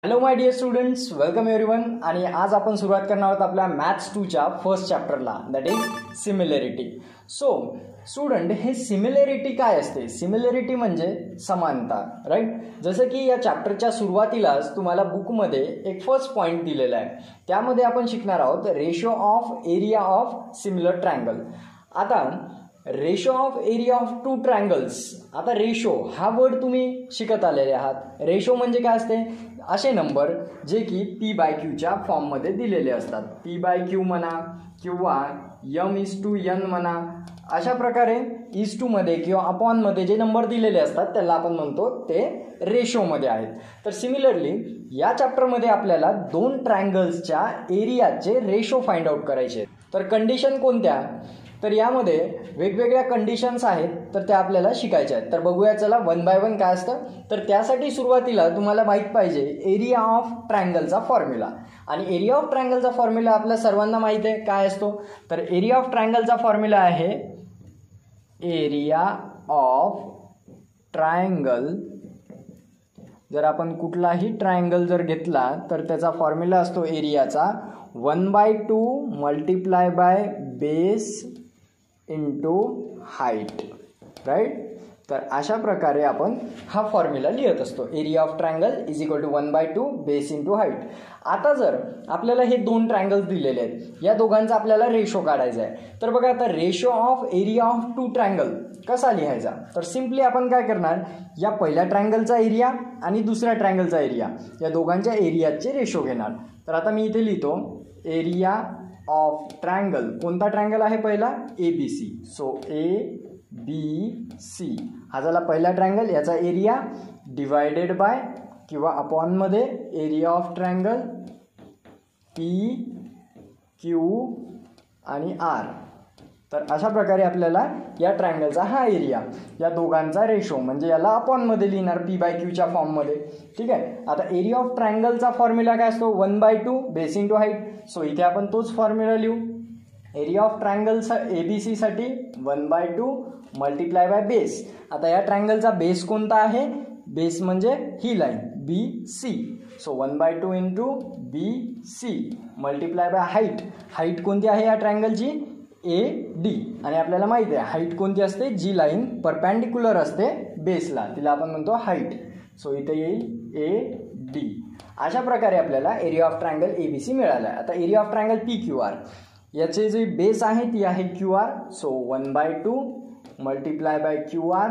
Hello my dear students, welcome everyone. आणि आज आपण सुरुवात करणार आहोत आपल्या मॅथ्स 2च्या फर्स्ट चॅप्टरला, that is similarity. So student, हे सिमिलॅरिटी काय असते? सिमिलॅरिटी म्हणजे समानता, राईट? जसं की या चॅप्टरच्या सुरुवातीलाच तुम्हाला बुकमध्ये एक फर्स्ट पॉईंट दिलेला आहे. त्यामध्ये आपण शिकणार आहोत ratio of area of similar triangle. आता ratio of area of two triangles. आता रेशो हा वर्ड तुम्ही शिकत आलेले आहात. रेशो म्हणजे काय असते? असे नंबर जे की P/Q फॉर्ममध्ये दिलेले असतात. P/Q म्हणा किंवा M:n म्हणा. अशा प्रकारे मध्ये किंवा अपॉनमध्ये जे नंबर दिलेले असतात त्याला आपण म्हणतो ते रेशोमध्ये आहेत. तर सिमिलरली या चॅप्टरमध्ये आपल्याला दोन ट्रायंगल्सच्या एरियाचे रेशो फाइंड आउट करायचे. तर कंडिशन कोणत्या? तर यामध्ये वेगवेगळ्या कंडिशन्स आहेत, तर त्या आपल्याला शिकायच्या आहेत. तर बघूया चला वन बाय वन काय असतं. तर त्यासाठी सुरुवातीला तुम्हाला माहीत पाहिजे एरिया ऑफ ट्रायंगलचा फॉर्म्युला. आणि एरिया ऑफ ट्रायंगलचा फॉर्म्युला आपल्या सर्वांना माहीत आहे काय असतो. तर एरिया ऑफ ट्रायंगलचा फॉर्म्युला आहे एरिया ऑफ ट्रायंगल. जर आपण कुठलाही ट्रायंगल जर घेतला तर त्याचा फॉर्म्युला असतो एरियाचा 1/2 multiply by base into height, right? तर अशा प्रकारे आपण हा फॉर्म्युला लिहित असतो. Area of triangle is equal to 1/2 base into height. आता जर आपल्याला हे दोन ट्रायंगल्स दिलेले आहेत, या दोघांचा आपल्याला रेशो काढायचा आहे. तर बघा आता ratio of area of two triangle कसा लिहायचा? तर सिम्पली आपण काय करणार, या पहिल्या ट्रायंगलचा एरिया आणि दुसऱ्या ट्रायंगलचा एरिया या दोघांच्या एरियाचे रेशो घेणार. तर आता मी इथे लिहितो एरिया ऑफ ट्रायंगल. कोणता ट्रायंगल आहे पहिला? ABC. सो ABC हा झाला पहिला ट्रायंगल. याचा एरिया डिवायडेड बाय किंवा अपॉनमध्ये एरिया ऑफ ट्रायंगल PQ आणि R. तर अशा प्रकारे आपल्याला या ट्रायंगलचा हा एरिया, या दोघांचा रेशो म्हणजे याला अपॉनमध्ये लिहिणार P/Qच्या फॉर्ममध्ये. ठीक आहे. आता एरिया ऑफ ट्रायंगलचा फॉर्म्युला काय असतो? 1/2 बेस इंटू हाईट. सो इथे आपण तोच फॉर्म्युला लिहू. एरिया ऑफ ट्रायंगलचा ABC साठी 1/2 मल्टिप्लाय बाय बेस. आता या ट्रायंगलचा बेस कोणता आहे? बेस म्हणजे ही line BC. So 1/2 into BC multiply by height. Height कोणती आहे या ट्रायंगलची? AD. आणि आपल्याला माहिती आहे हाईट कोणती असते? जी लाईन परपॅन्डिक्युलर असते बेसला तिला आपण म्हणतो हाईट. सो इथे येईल AD. अशा प्रकारे आपल्याला एरिया ऑफ ट्रायंगल ABC मिळाला आहे. आता एरिया ऑफ ट्रायंगल PQR, याचे जे बेस आहे ती आहे QR. So 1/2 multiply bye QR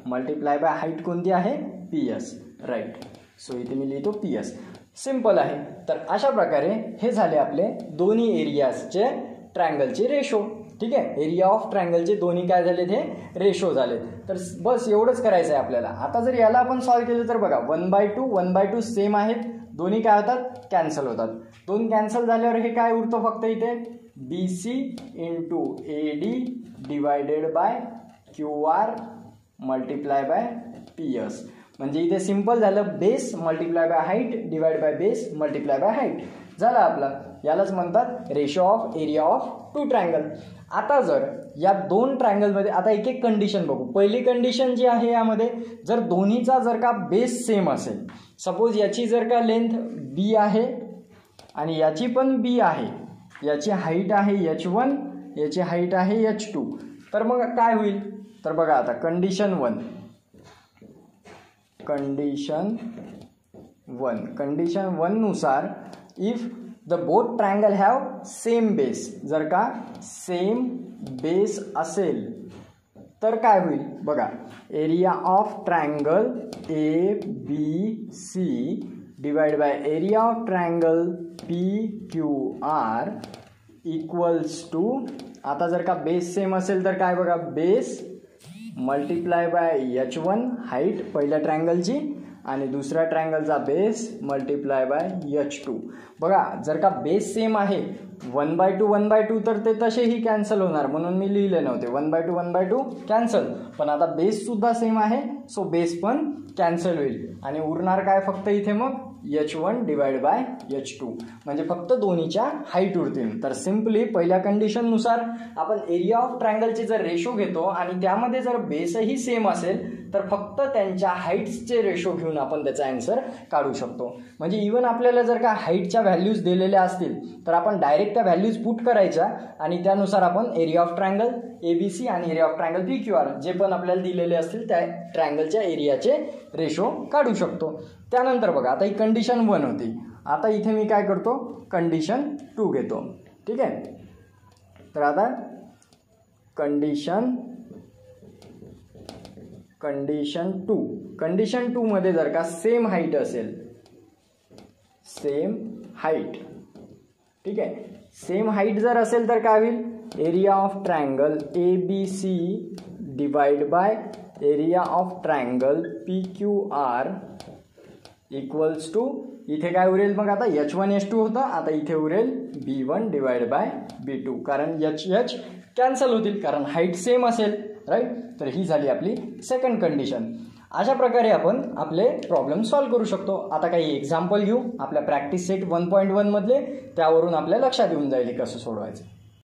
multiply by height कोणती आहे? PS, right? सो इथे मी लिहितो PS. सिम्पल आहे. तर अशा प्रकारे हे झाले आपले दोन्ही एरियाजचे ट्रायंगलचे रेशो. ठीक आहे. एरिया ऑफ ट्रायंगलचे दोन्ही काय झाले? ते रेशो झाले. तर बस एवढंच करायचं आहे आपल्याला. आता जर याला आपण सॉल्व्ह केलं तर बघा 1/2 सेम आहेत, दोन्ही काय होतात? कॅन्सल होतात. दोन कॅन्सल झाल्यावर हे काय उरतं फक्त इथे? BC into AD divided by QR multiply by PS. म्हणजे इथे सिम्पल झालं, base multiply by height divide by base multiply by height झाला आपला. यालाच म्हणतात ratio of area of two triangle. आता जर या दोन ट्रायंगलमध्ये आता एक एक कंडिशन बघू. पहिली कंडिशन जी आहे यामध्ये, जर दोन्हीचा जर का बेस सेम असेल, सपोज याची जर का लेंथ B आहे आणि याची पण B आहे, याची हाईट आहे H1, याची हाईट आहे H2, तर मग काय होईल? तर बघा आता कंडिशन 1 नुसार if the both triangle have same base, जर का सेम बेस असेल तर काय होईल? बघा area of triangle ABC divide by area of triangle PQR equals to, आता जर का बेस सेम असेल तर काय? बघा base multiply bye H1 height पहिल्या ट्रायंगलची आणि दुसऱ्या ट्रायंगलचा बेस मल्टिप्लाय बाय H2. बघा जर का बेस सेम आहे 1/2 तर ते तसेही कॅन्सल होणार, म्हणून मी लिहिले नव्हते. 1/2 कॅन्सल. पण आता बेस सुद्धा सेम आहे, सो बेस पण कॅन्सल होईल आणि उरणार काय फक्त इथे? मग H1 डिवाइड बाय H2, म्हणजे फक्त दोन्हीच्या हाईट उरतील. तर सिम्पली पहिल्या कंडिशननुसार आपण एरिया ऑफ ट्रायंगलचे जर रेशो घेतो आणि त्यामध्ये जर बेसही सेम असेल तर फक्त त्यांच्या हाईट्सचे रेशो घेऊन आपण त्याचा आन्सर काढू शकतो. म्हणजे इवन आपल्याला जर का हाईटच्या व्हॅल्यूज दिलेल्या असतील तर आपण डायरेक्ट त्या व्हॅल्यूज पुट करायच्या आणि त्यानुसार आपण एरिया ऑफ ट्रायंगल ABC आणि एरिया ऑफ ट्रायंगल PQR जे पण आपल्याला दिलेले असतील त्या ट्रायंगलच्या एरियाचे रेशो काढू शकतो. त्यानंतर बघा आता ही कंडिशन 1 होती. आता इथे मी काय करतो, कंडिशन 2 घेतो. ठीक आहे. तर आता कंडिशन 2 मध्ये जर का सेम हाईट असेल, सेम हाईट, ठीक आहे, सेम हाईट जर असेल तर काय होईल, area of triangle ABC divide by area of triangle PQR equals to, इथे काय उरेल मग आता H1 H2 होतं, आता इथे उरेल B1 डिवाइड बाय B2, कारण H कॅन्सल होतील कारण हाईट सेम असेल. राईट. तर ही झाली आपली सेकंड कंडिशन. अशा प्रकारे आपण आपले प्रॉब्लेम सॉल्व्ह करू शकतो. आता काही एक्झाम्पल घेऊ आपल्या प्रॅक्टिस सेट 1.1 मधले, त्यावरून आपल्या लक्षात येऊन जाईल कसं सोडवायचं.